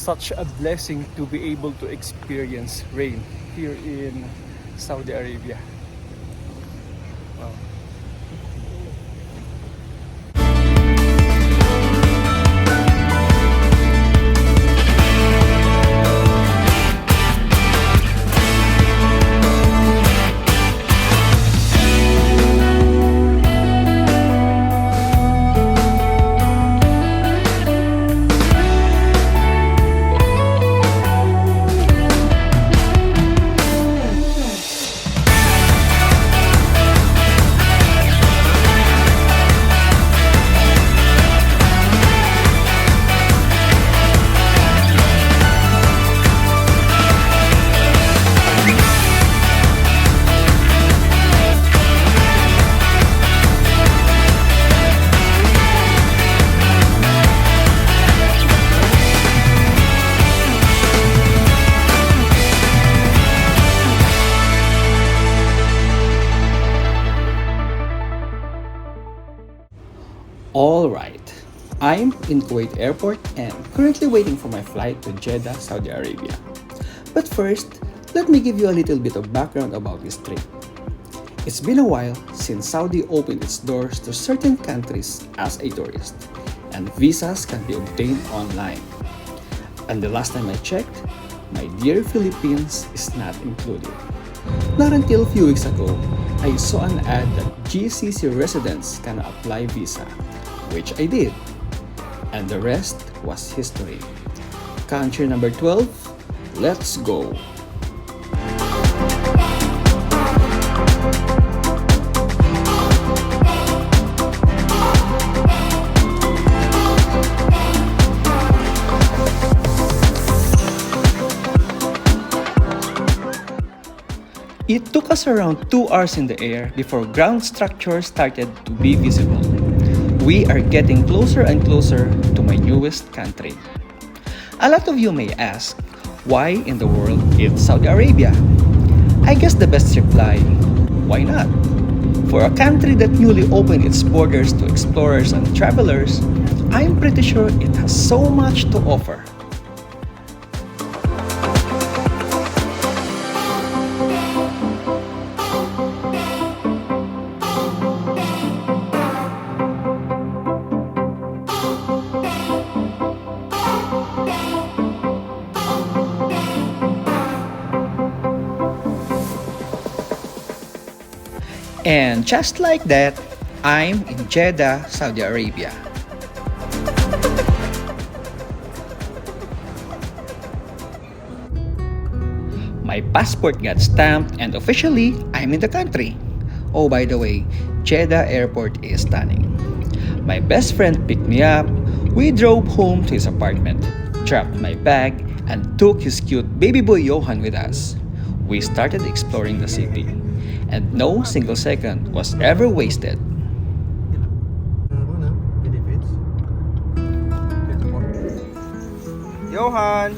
such a blessing to be able to experience rain here in Saudi Arabia. Wow. Alright, I'm in Kuwait Airport and currently waiting for my flight to Jeddah, Saudi Arabia. But first, let me give you a little bit of background about this trip. It's been a while since Saudi opened its doors to certain countries as a tourist, and visas can be obtained online. And the last time I checked, my dear Philippines is not included. Not until a few weeks ago, I saw an ad that GCC residents can apply visa, which I did. And the rest was history. Country number 12, let's go! It took us around 2 hours in the air before ground structure started to be visible. We are getting closer and closer to my newest country. A lot of you may ask, why in the world is Saudi Arabia? I guess the best reply, why not? For a country that newly opened its borders to explorers and travelers, I'm pretty sure it has so much to offer. And just like that, I'm in Jeddah, Saudi Arabia. My passport got stamped and officially, I'm in the country. Oh, by the way, Jeddah Airport is stunning. My best friend picked me up, we drove home to his apartment, dropped my bag, and took his cute baby boy Johan with us. We started exploring the city, and no single second was ever wasted. Johan!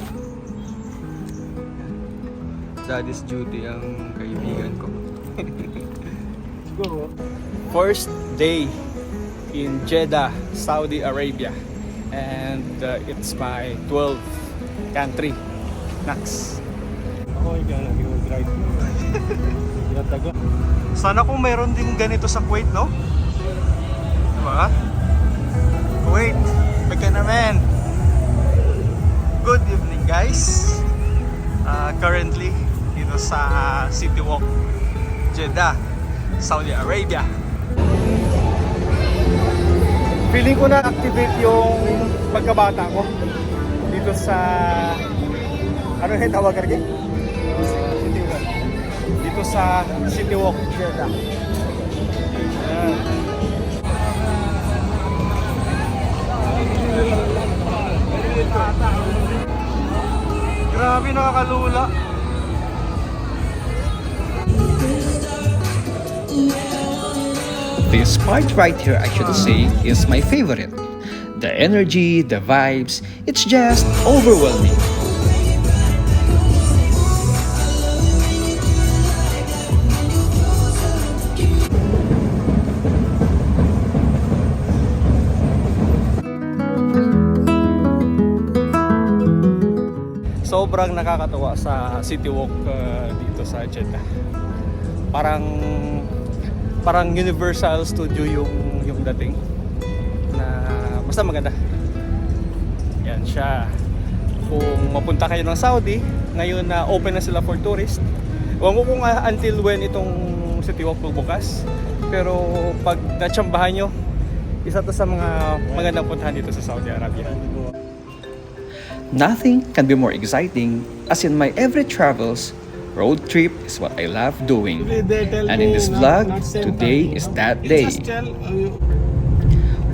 Daddy's duty ang kaibigan ko. Let's go. First day in Jeddah, Saudi Arabia. And it's my 12th country. Next. Ako yung drive. Sana kung meron din ganito sa Kuwait, no? Diba? Kuwait, baka naman. Good evening, guys. Currently, dito sa City Walk, Jeddah, Saudi Arabia. Feeling ko na-activate yung pagkabata ko dito sa ano yung tawag ka rin? Dito sa City Walk, Jeddah. Grabe, nakakalula. This part right here, I should say, is my favorite. The energy, the vibes, it's just overwhelming. sobrang nakakatuwa sa city walk dito sa Jeddah. Parang Universal Studio yung dating na basta maganda. Yan siya. Kung mapunta kayo ng Saudi, ngayon na open na sila for tourist. Huwag ko kung until when itong city walk bukas. Pero pag natsambahan nyo, isa to sa mga magandang puntahan dito sa Saudi Arabia. Nothing can be more exciting, as in my every travels, road trip is what I love doing. And in this vlog, today is that day.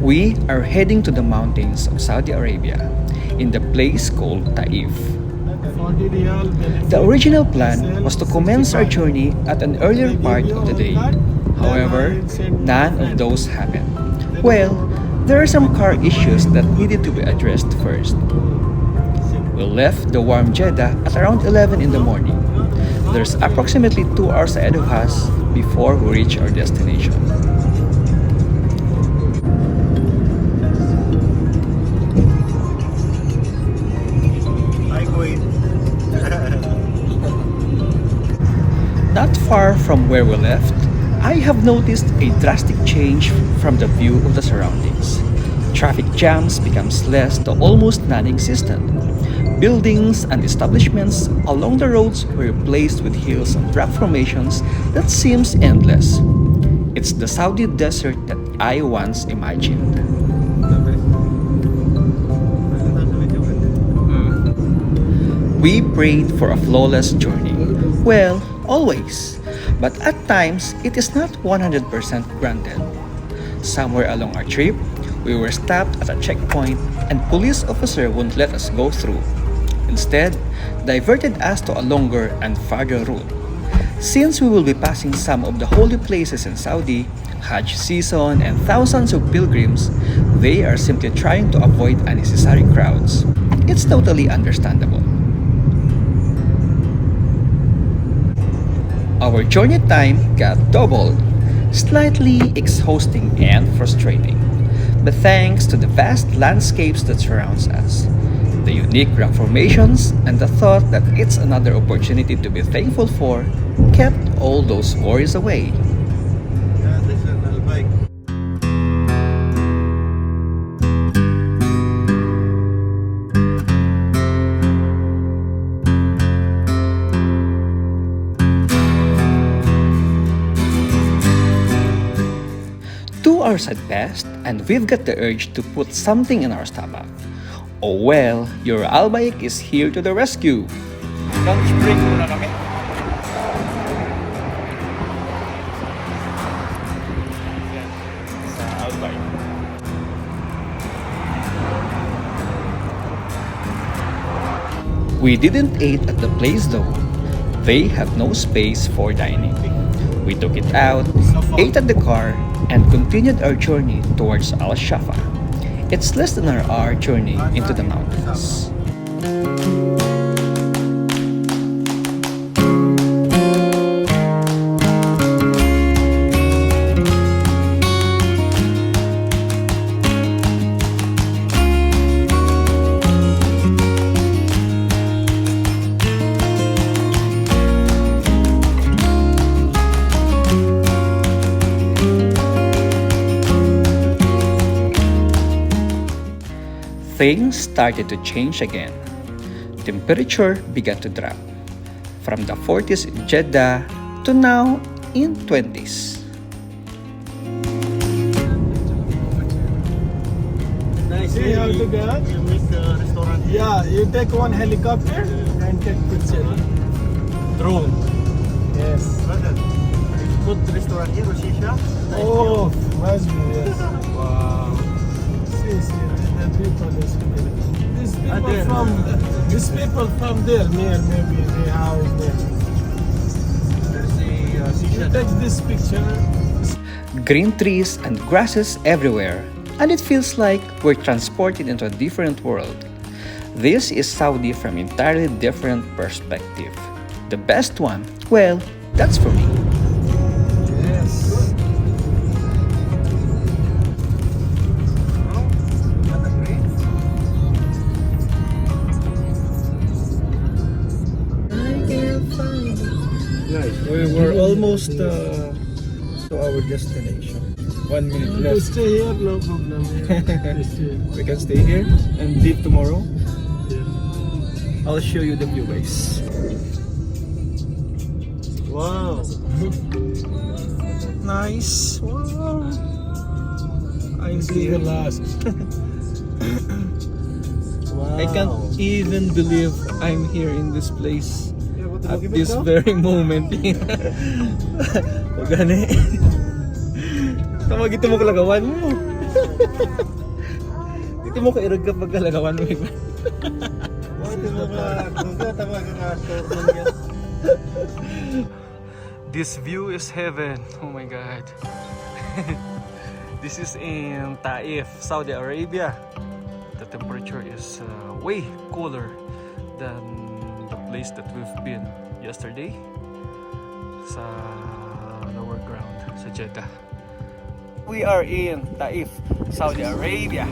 We are heading to the mountains of Saudi Arabia, in the place called Taif. The original plan was to commence our journey at an earlier part of the day. However, none of those happened. Well, there are some car issues that needed to be addressed first. We left the warm Jeddah at around 11 in the morning. There's approximately 2 hours ahead of us before we reach our destination. Not far from where we left, I have noticed a drastic change from the view of the surroundings. Traffic jams becomes less to almost non-existent. Buildings and establishments along the roads were replaced with hills and rock formations that seems endless. It's the Saudi desert that I once imagined. We prayed for a flawless journey. Well, always. But at times, it is not 100% granted. Somewhere along our trip, we were stopped at a checkpoint and police officer wouldn't let us go through. Instead, diverted us to a longer and farther route. Since we will be passing some of the holy places in Saudi, Hajj season, and thousands of pilgrims, they are simply trying to avoid unnecessary crowds. It's totally understandable. Our journey time got doubled, slightly exhausting and frustrating. But thanks to the vast landscapes that surrounds us, the unique rock formations, and the thought that it's another opportunity to be thankful for, kept all those worries away. Hours had passed and we've got the urge to put something in our stomach. Oh well, your Al-Bike is here to the rescue. Lunch break muna kami. Yan, sa Al-Bike. We didn't eat at the place though. They have no space for dining. We took it out, ate at the car, and continued our journey towards Al-Shafa. It's less than an hour journey into the mountains. Things started to change again. Temperature began to drop from the 40s in Jeddah to now in 20s. See how to get? You make the restaurant here. Yeah, you take one helicopter and take picture. Drone. Yes. Brother, put the restaurant here, Roshisha. Oh, must be, yes. Wow. See, the people is there. these people from there, near maybe the house there. There's a You seashell. take this picture. Green trees and grasses everywhere, and it feels like we're transported into a different world. This is Saudi from entirely different perspective. The best one, well, that's for me. Yes. nice. We're almost to our destination. 1 minute To left. stay here, no problem. Yeah. Stay. We can stay here and leave tomorrow. Yeah. I'll show you the view, guys. Wow. Nice. Wow. I'm This is the here. last. Wow. I can't even believe I'm here in this place at this very moment. O gani. Tama gito mo kalagawan mo. Dito mo kairag ka pagkalagawan mo. This view is heaven. Oh my god. This is in Taif, Saudi Arabia. The temperature is way cooler than the place that we've been yesterday sa lower ground sa Jeddah. We are in Taif, Saudi Arabia.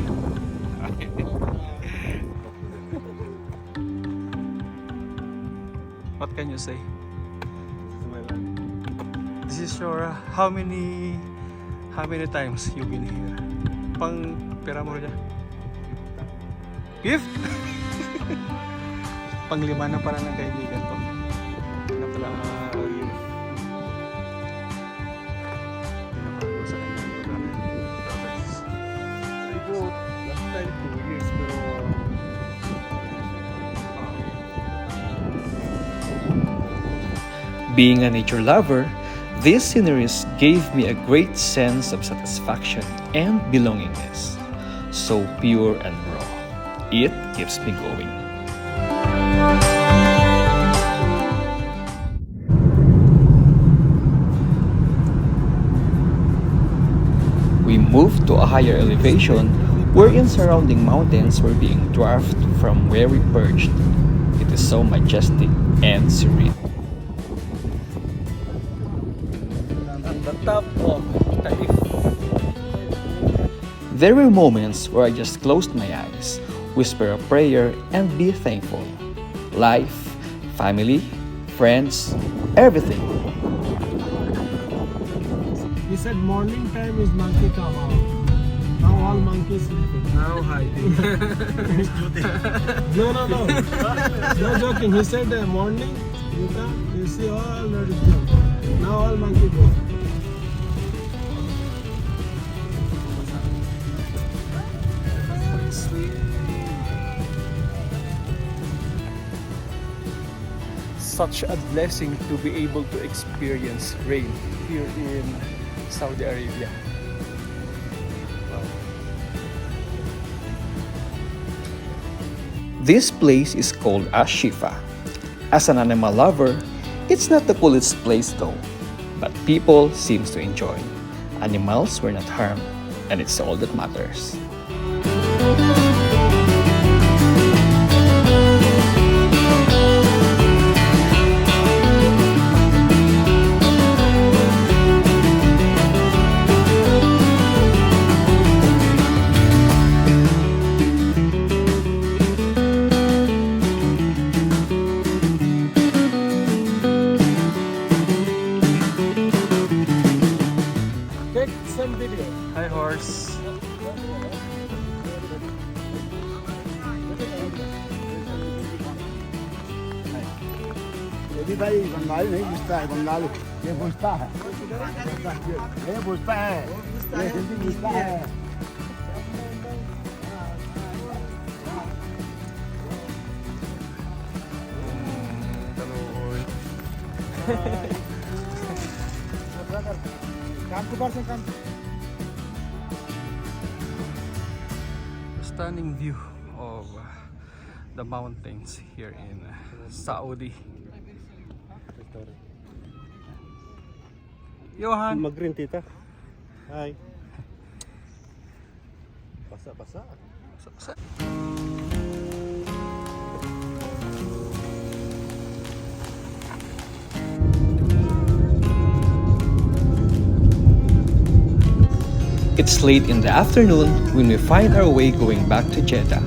What can you say? This is your how many times you've been here? Pang pera mo rin. Gift? Panglima na para ng kaibigan to. Na pala gift. Pinabago sa kanyang lugar. I go last time 2 years pero Being a nature lover, these sceneries gave me a great sense of satisfaction and belongingness. So pure and raw. It keeps me going. We moved to a higher elevation wherein surrounding mountains were being dwarfed from where we perched. It is so majestic and serene. at the top of Taif. There were moments where I just closed my eyes, whisper a prayer, and be thankful. Life, family, friends, everything. He said morning time is monkey come out. Now all monkeys sleeping. Now hiding. No. No joking. He said morning, you come, you see all ready to come. Now all monkey go. Such a blessing to be able to experience rain here in Saudi Arabia. This place is called Ashifa. As an animal lover, it's not the coolest place though, but people seems to enjoy. Animals were not harmed, and it's all that matters. Take some video. Hi horse. ये भी भाई बंगाली नहीं पूछता है, बंगाली ये पूछता है, ये पूछता है, ये हिंदी पूछता है। काम to person काम। Stunning view of the mountains here in Saudi. Johan. Mag-green tita. Hi. Pasa. It's late in the afternoon when we find our way going back to Jeddah.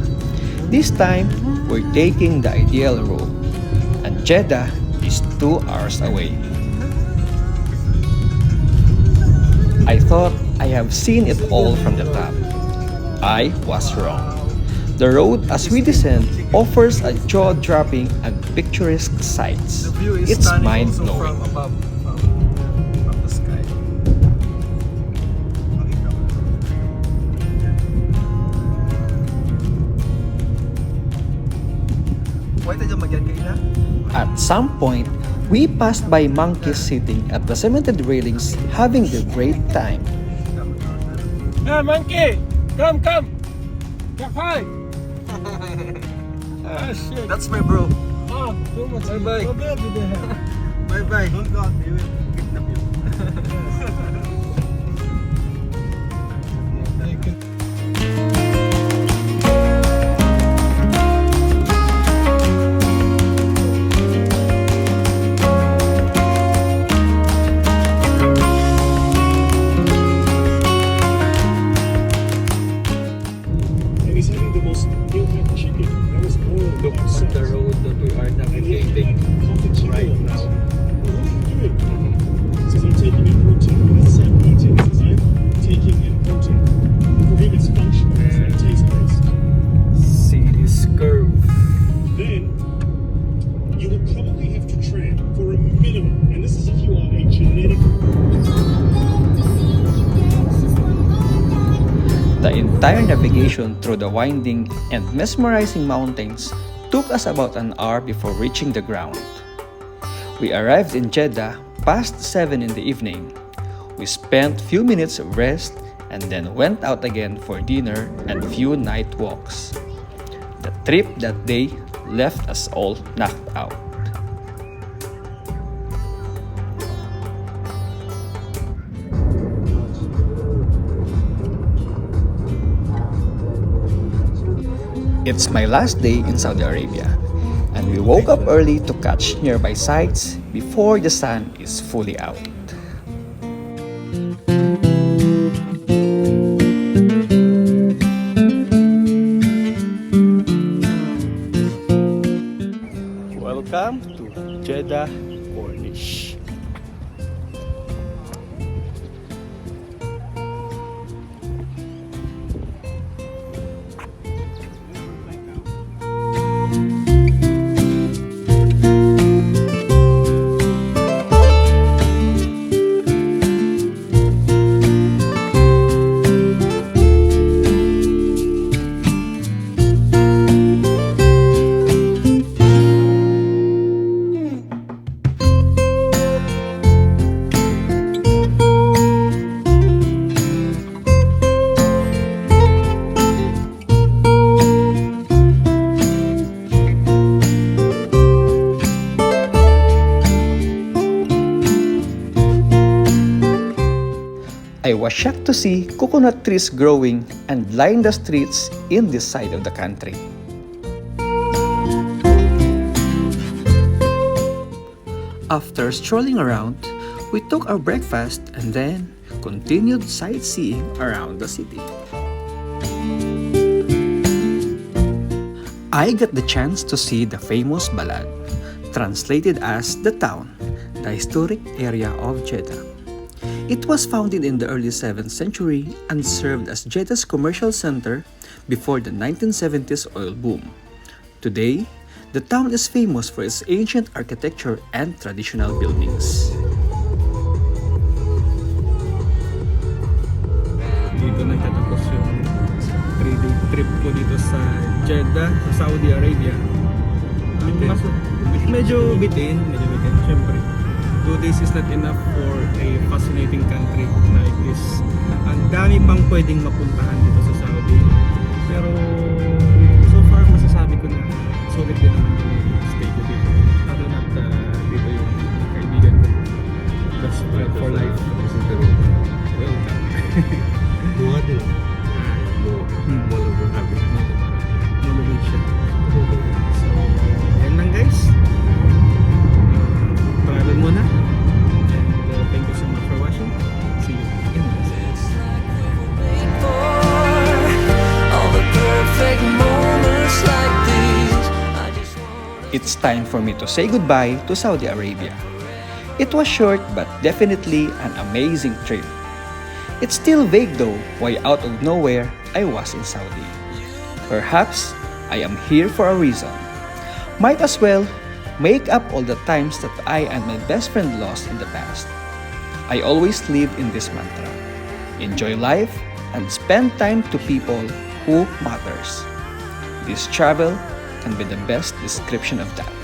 This time, we're taking the ideal road, and Jeddah is 2 hours away. I thought I have seen it all from the top. I was wrong. The road as we descend offers a jaw-dropping and picturesque sights. The view is It's stunning also mind-blowing. from above, from the sky. At some point, we passed by monkeys sitting at the cemented railings having their great time. Hey, monkey! Come! Come high! Ah, shit. That's my bro. Oh, too much. Bye-bye. What baby they have? Bye bye. Don't go out, they will kidnap you. They can- And he's having the most ill-had chicken. That was boiled. Look at the road that we are navigating right now. What are you doing? Says I'm taking in protein. It doesn't say I'm eating. It says I'm taking in protein. For him, it's functional. It tastes based. See this curve. Then you will probably have to tramp for a minimum, and this is if you are a genetic. The entire navigation through the winding and mesmerizing mountains took us about an hour before reaching the ground. We arrived in Jeddah past 7 in the evening. We spent few minutes of rest and then went out again for dinner and few night walks. The trip that day left us all knocked out. It's my last day in Saudi Arabia, and we woke up early to catch nearby sights before the sun is fully out. Welcome to Jeddah Cornish. I was shocked to see coconut trees growing and line the streets in this side of the country. After strolling around, we took our breakfast and then continued sightseeing around the city. I got the chance to see the famous Balad, translated as the town, the historic area of Jeddah. It was founded in the early 7th century and served as Jeddah's commercial center before the 1970s oil boom. Today, the town is famous for its ancient architecture and traditional buildings. Dito nagtatapos yung 3-day trip ko dito sa Jeddah, sa Saudi Arabia. Medyo bitin, syempre. 2 days is not enough for a fascinating country like this. Ang dami pang pwedeng mapuntahan dito sa Saudi. Pero so far masasabi ko na sulit din naman yung stay ko dito. Lalo na dito yung kaibigan ko. Best friend for life. Welcome. Buhat din. Molo mo habi. Molo siya. So, yan lang guys. Travel muna. And thank you so much for watching. See you in the next It's time for me to say goodbye to Saudi Arabia. It was short but definitely an amazing trip. It's still vague though why out of nowhere I was in Saudi. Perhaps I am here for a reason. Might as well make up all the times that I and my best friend lost in the past. I always live in this mantra. Enjoy life and spend time to people who matters. This travel can be the best description of that.